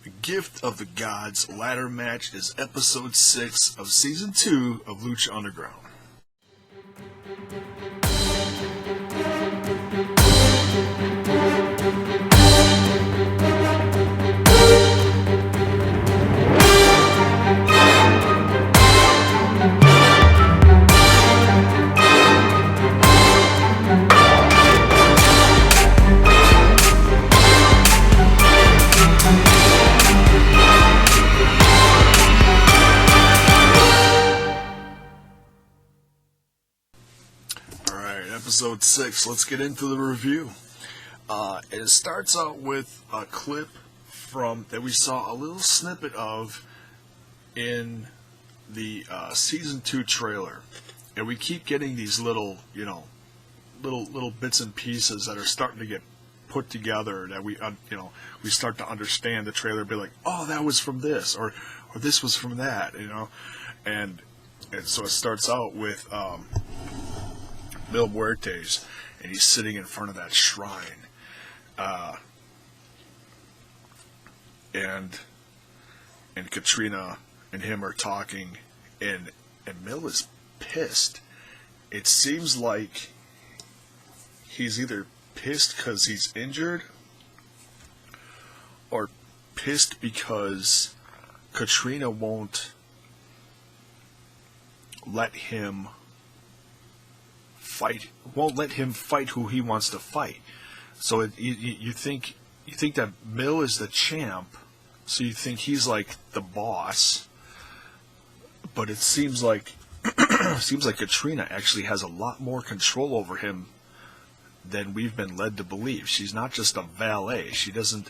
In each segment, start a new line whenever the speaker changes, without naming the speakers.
The Gift of the Gods ladder match is episode 6 of season 2 of Lucha Underground. Episode 6, let's get into the review. It starts out with a clip that we saw a little snippet of in the season 2 trailer, and we keep getting these little bits and pieces that are starting to get put together that we start to understand the trailer, be like, oh, that was from this, or this was from that, and so it starts out with Mil Muertes, and he's sitting in front of that shrine, and Katrina and him are talking, and Mil is pissed. It seems like he's either pissed because he's injured, or pissed because Katrina won't let him fight who he wants to fight. So you think that Mil is the champ, so you think he's like the boss, but it seems like Katrina actually has a lot more control over him than we've been led to believe. She's not just a valet. She doesn't,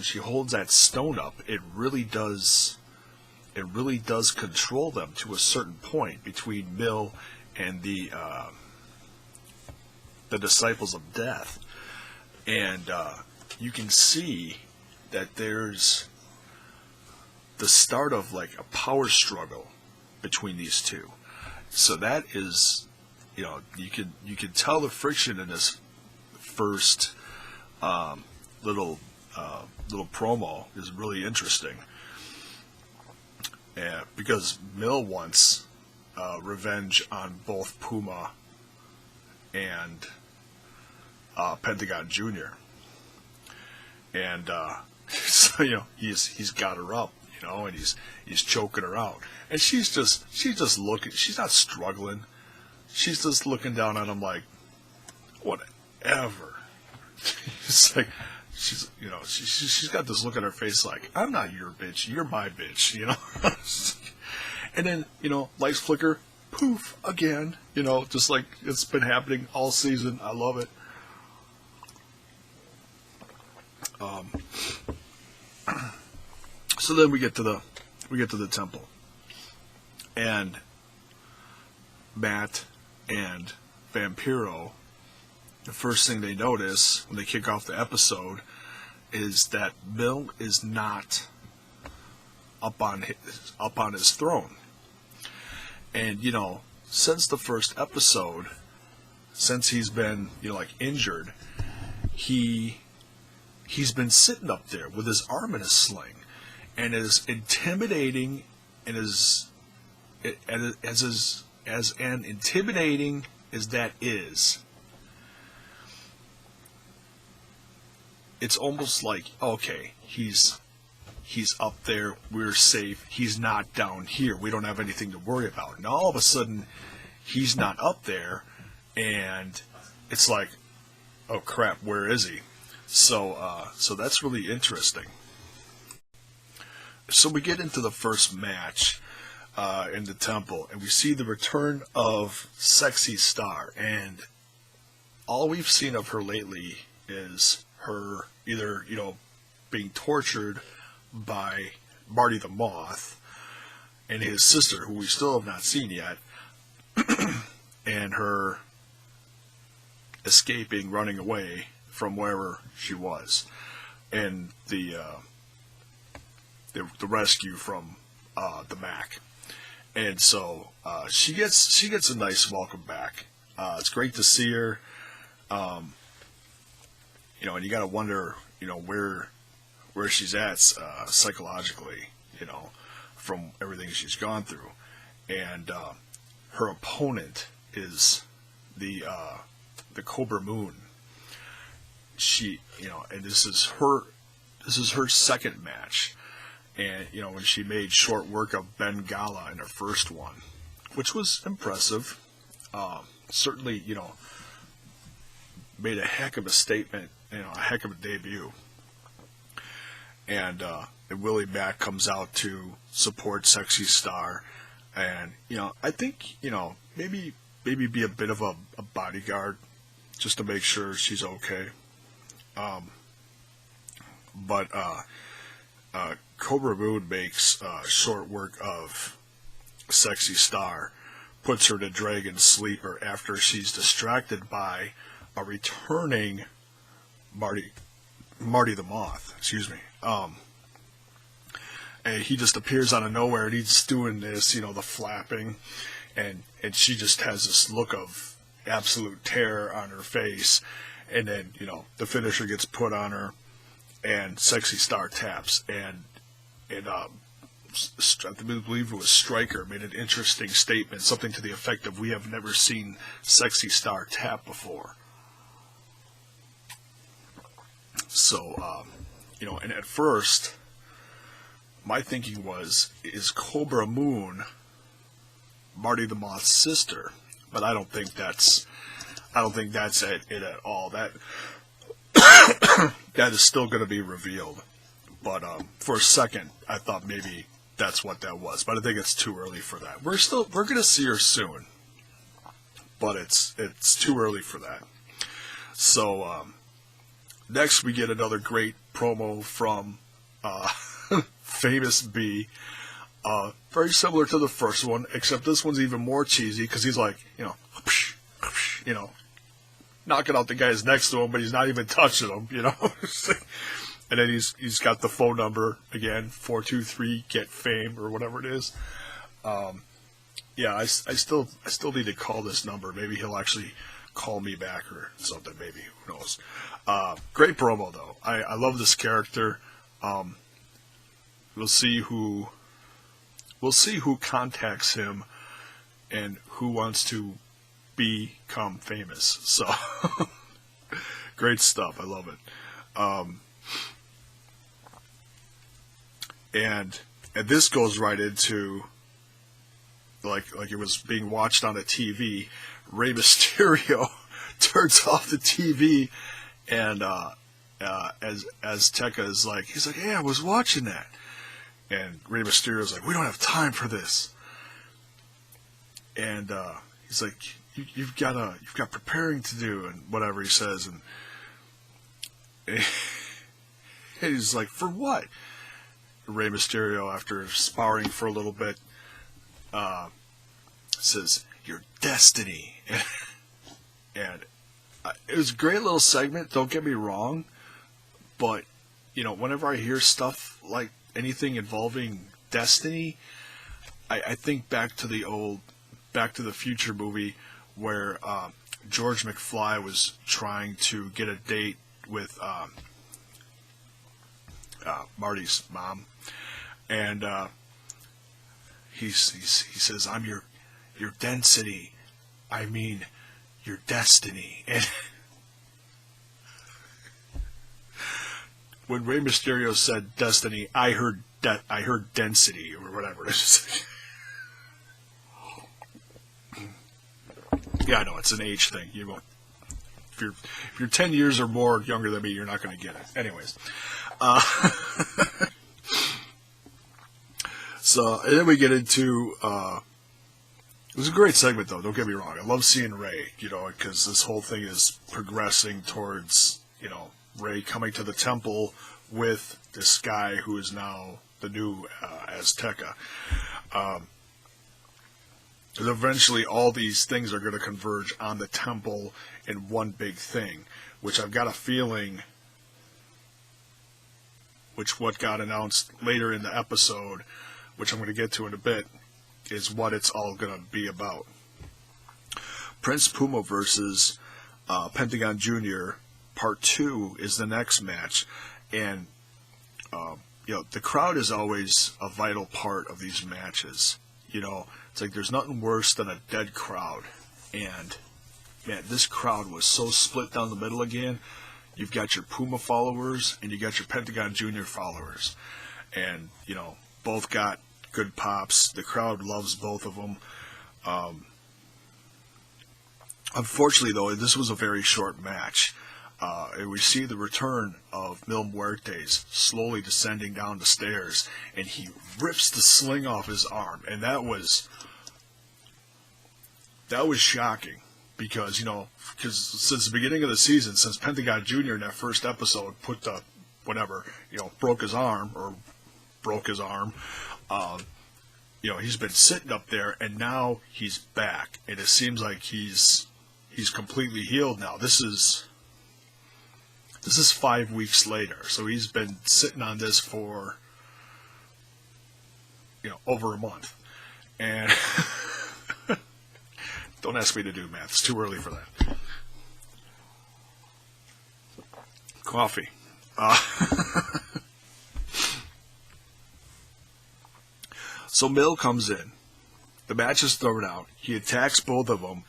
she holds that stone up. It really does control them to a certain point between Mil and the Disciples of Death, and you can see that there's the start of like a power struggle between these two. So that is, you can tell the friction in this first little promo is really interesting, and because Mil wants revenge on both Puma and Pentagon Jr. And so he's got her up, and he's choking her out, and she's just looking. She's not struggling. She's just looking down at him like, whatever. It's like she's got this look on her face like, I'm not your bitch, you're my bitch, And then lights flicker, poof again, just like it's been happening all season. I love it. So then we get to the temple, and Matt and Vampiro, the first thing they notice when they kick off the episode is that Mil is not up on his throne. And since the first episode, since he's been injured, he's been sitting up there with his arm in a sling, and as intimidating and as intimidating as that is, it's almost like, okay, he's up there, we're safe, he's not down here, we don't have anything to worry about. Now all of a sudden he's not up there, and it's like, oh crap, where is he? So that's really interesting. So we get into the first match in the temple, and we see the return of Sexy Star, and all we've seen of her lately is her either being tortured by Marty the Moth and his sister, who we still have not seen yet, and her escaping, running away from wherever she was, and the rescue from the Mac. And so she gets a nice welcome back. It's great to see her. And you got to wonder, where where she's at psychologically, from everything she's gone through. And her opponent is the Cobra Moon. She, and this is her second match. And, when she made short work of Bengala in her first one, which was impressive. Certainly, made a heck of a statement, a heck of a debut. And Willie Mack comes out to support Sexy Star. And, I think, maybe be a bit of a bodyguard just to make sure she's okay. But Cobra Moon makes short work of Sexy Star, puts her to Dragon Sleeper after she's distracted by a returning Marty the Moth. Excuse me. And he just appears out of nowhere, and he's doing this, the flapping, and she just has this look of absolute terror on her face, and then, the finisher gets put on her, and Sexy Star taps, and I believe it was Stryker made an interesting statement, something to the effect of, "We have never seen Sexy Star tap before." So, and at first, my thinking was, is Cobra Moon Marty the Moth's sister? But I don't think that's it at all. That that is still going to be revealed. But for a second, I thought maybe that's what that was. But I think it's too early for that. We're going to see her soon, but it's too early for that. So next we get another great promo from Famous B. Very similar to the first one, except this one's even more cheesy because he's like, knocking out the guys next to him, but he's not even touching them, And then he's got the phone number again, 423 get fame or whatever it is. I still need to call this number. Maybe he'll actually call me back or something. Maybe, who knows? Great promo though. I love this character. We'll see who contacts him and who wants to become famous. So great stuff. I love it. And this goes right into like it was being watched on a TV. Rey Mysterio turns off the TV, and as Tekka is like, he's like, "Hey, I was watching that," and Rey Mysterio's like, "We don't have time for this," and he's like, "You've got preparing to do," and whatever he says, and he's like, "For what?" Rey Mysterio, after sparring for a little bit, says, "Your destiny." And it was a great little segment, don't get me wrong, but, whenever I hear stuff like anything involving destiny, I think back to the old Back to the Future movie where George McFly was trying to get a date with Marty's mom, and he says, "I'm your density, I mean your destiny." And when Rey Mysterio said destiny, I heard density or whatever it is. Yeah, I know it's an age thing. You won't. If you're 10 years or more younger than me, you're not going to get it. Anyways. So, and then we get into, it was a great segment though, don't get me wrong. I love seeing Rey, because this whole thing is progressing towards, Rey coming to the temple with this guy who is now the new Azteca. And eventually all these things are going to converge on the temple in one big thing, which I've got a feeling, which what got announced later in the episode, which I'm going to get to in a bit, is what it's all going to be about. Prince Puma versus Pentagon Jr. Part 2 is the next match, and The crowd is always a vital part of these matches. It's like there's nothing worse than a dead crowd. And, man, this crowd was so split down the middle again. You've got your Puma followers and you got your Pentagon Jr. followers. And, both got good pops. The crowd loves both of them. Unfortunately, though, this was a very short match. And we see the return of Mil Muertes slowly descending down the stairs, and he rips the sling off his arm, and that was shocking because since the beginning of the season, since Pentagon Jr. in that first episode put the broke his arm, he's been sitting up there, and now he's back, and it seems like he's completely healed now. This is 5 weeks later, so he's been sitting on this for, over a month. And don't ask me to do math. It's too early for that. Coffee. So Mil comes in. The match is thrown out. He attacks both of them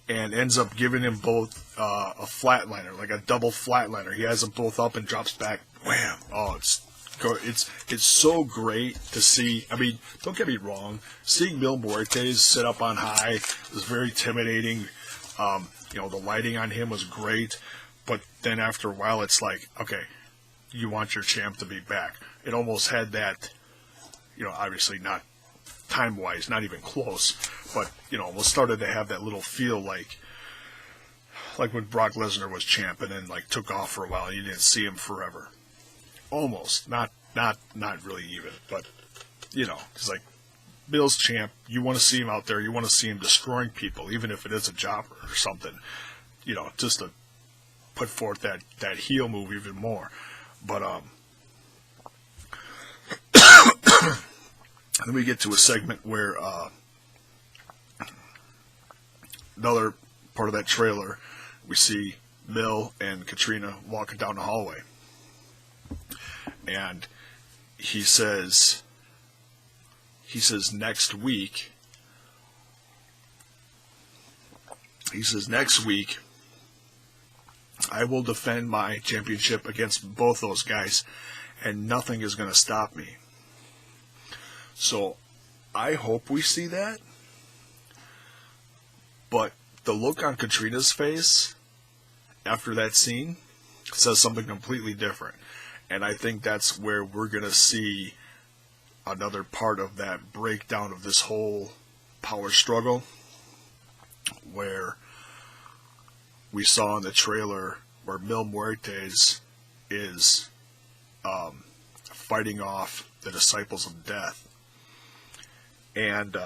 and ends up giving him both a flatliner, like a double flatliner. He has them both up and drops back. Wham! Oh, it's so great to see. I mean, don't get me wrong. Seeing Mil Muertes sit up on high was very intimidating. The lighting on him was great. But then after a while, it's like, okay, you want your champ to be back. It almost had that, obviously not time-wise, not even close, but, almost started to have that little feel like when Brock Lesnar was champ and then, took off for a while and you didn't see him forever. Almost. Not really even, but, it's like, Mil's champ, you want to see him out there, you want to see him destroying people, even if it is a jobber or something, just to put forth that heel move even more. But, then we get to a segment where another part of that trailer, we see Mil and Katrina walking down the hallway. And he says next week, I will defend my championship against both those guys, and nothing is going to stop me. So, I hope we see that. But the look on Katrina's face after that scene says something completely different. And I think that's where we're going to see another part of that breakdown of this whole power struggle, where we saw in the trailer where Mil Muertes is fighting off the Disciples of Death. And,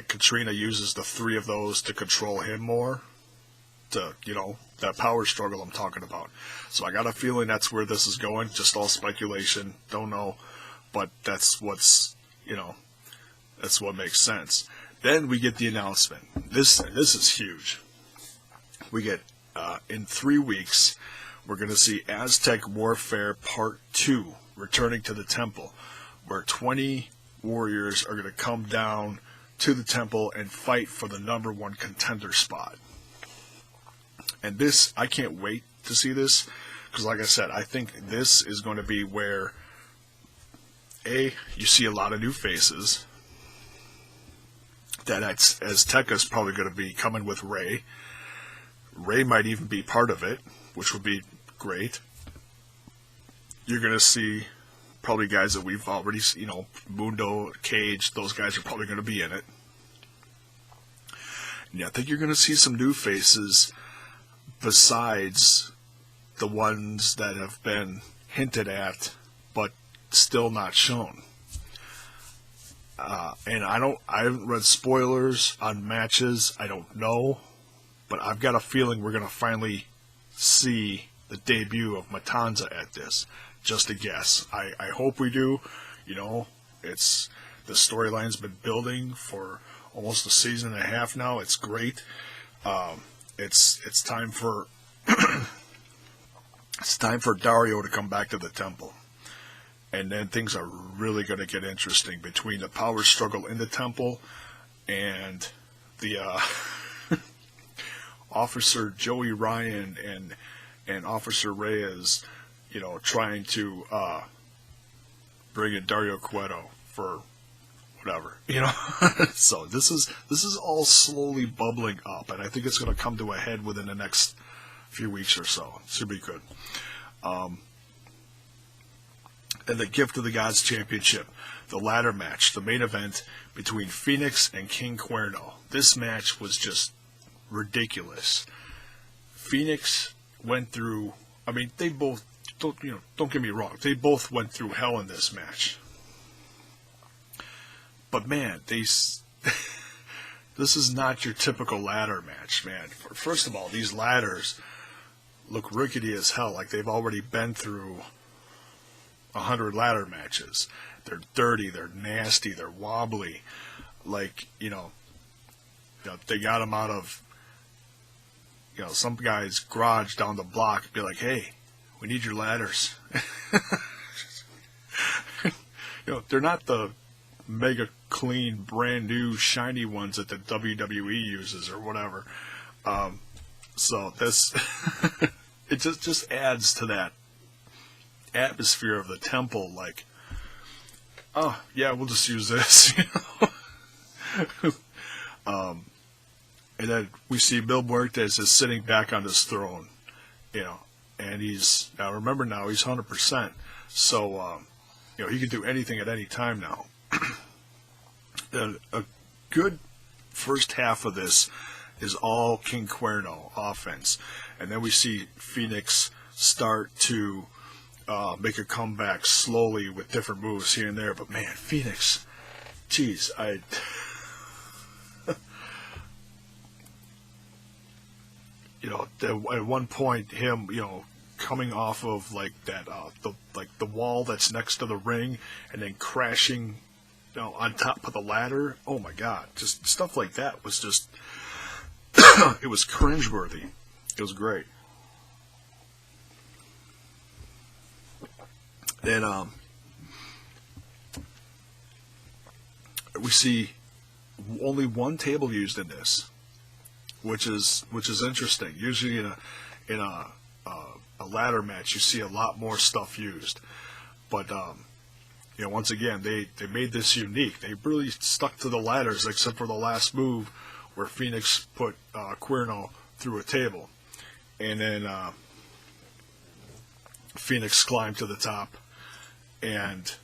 Katrina uses the three of those to control him more, to, that power struggle I'm talking about. So I got a feeling that's where this is going, just all speculation, don't know, but that's what's, that's what makes sense. Then we get the announcement. This is huge. We get, in 3 weeks, we're going to see Aztec Warfare Part 2 returning to the temple, where 20 warriors are going to come down to the temple and fight for the number 1 contender spot. And this, I can't wait to see this, because like I said, I think this is going to be where, you see a lot of new faces. That Azteca's probably going to be coming with Rey. Rey might even be part of it, which would be great. You're going to see probably guys that we've already, Mundo, Cage, those guys are probably going to be in it. And I think you're going to see some new faces besides the ones that have been hinted at, but still not shown. And I haven't read spoilers on matches, I don't know, but I've got a feeling we're going to finally see the debut of Matanza at this. Just a guess. I hope we do. The storyline's been building for almost a season and a half now. It's great. It's time for It's time for Dario to come back to the temple. And then things are really going to get interesting between the power struggle in the temple and the Officer Joey Ryan and Officer Reyes, trying to bring in Dario Cueto for whatever, So this is all slowly bubbling up, and I think it's going to come to a head within the next few weeks or so. It should be good. And the Gift of the Gods Championship, the ladder match, the main event between Phoenix and King Cuerno. This match was just ridiculous. Phoenix went through, they both, don't get me wrong, they both went through hell in this match. But man, this is not your typical ladder match, man. First of all, these ladders look rickety as hell, like they've already been through 100 ladder matches. They're dirty, they're nasty, they're wobbly. Like, they got them out of, some guy's garage down the block. Be like, hey, we need your ladders. They're not the mega clean, brand new, shiny ones that the WWE uses or whatever. So this, it just adds to that atmosphere of the temple, like, oh yeah, we'll just use this. And then we see Mil Muertes is sitting back on his throne, and he's 100%, so he can do anything at any time now. And a good first half of this is all King Cuerno offense, and then we see Phoenix start to make a comeback slowly with different moves here and there. But man, Phoenix, geez, at one point, him, coming off of like that, the wall that's next to the ring, and then crashing, on top of the ladder. Oh my God, just stuff like that was just, it was cringeworthy. It was great. Then we see only one table used in this, which is interesting. Usually in a ladder match, you see a lot more stuff used, but once again, they made this unique. They really stuck to the ladders, except for the last move where Phoenix put Cuerno through a table, and then Phoenix climbed to the top and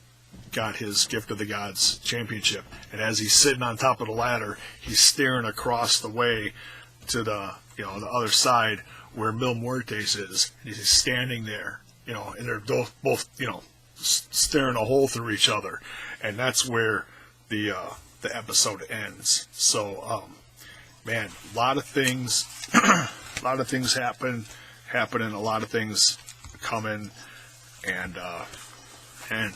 got his Gift of the Gods championship. And as he's sitting on top of the ladder, he's staring across the way to the the other side where Mil Muertes is. And he's standing there, and they're both staring a hole through each other, and that's where the episode ends. So man, a lot of things happening, a lot of things coming, and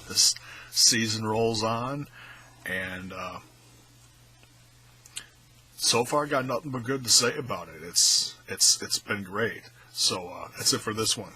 this season rolls on, and so far got nothing but good to say about it. It's been great. So that's it for this one.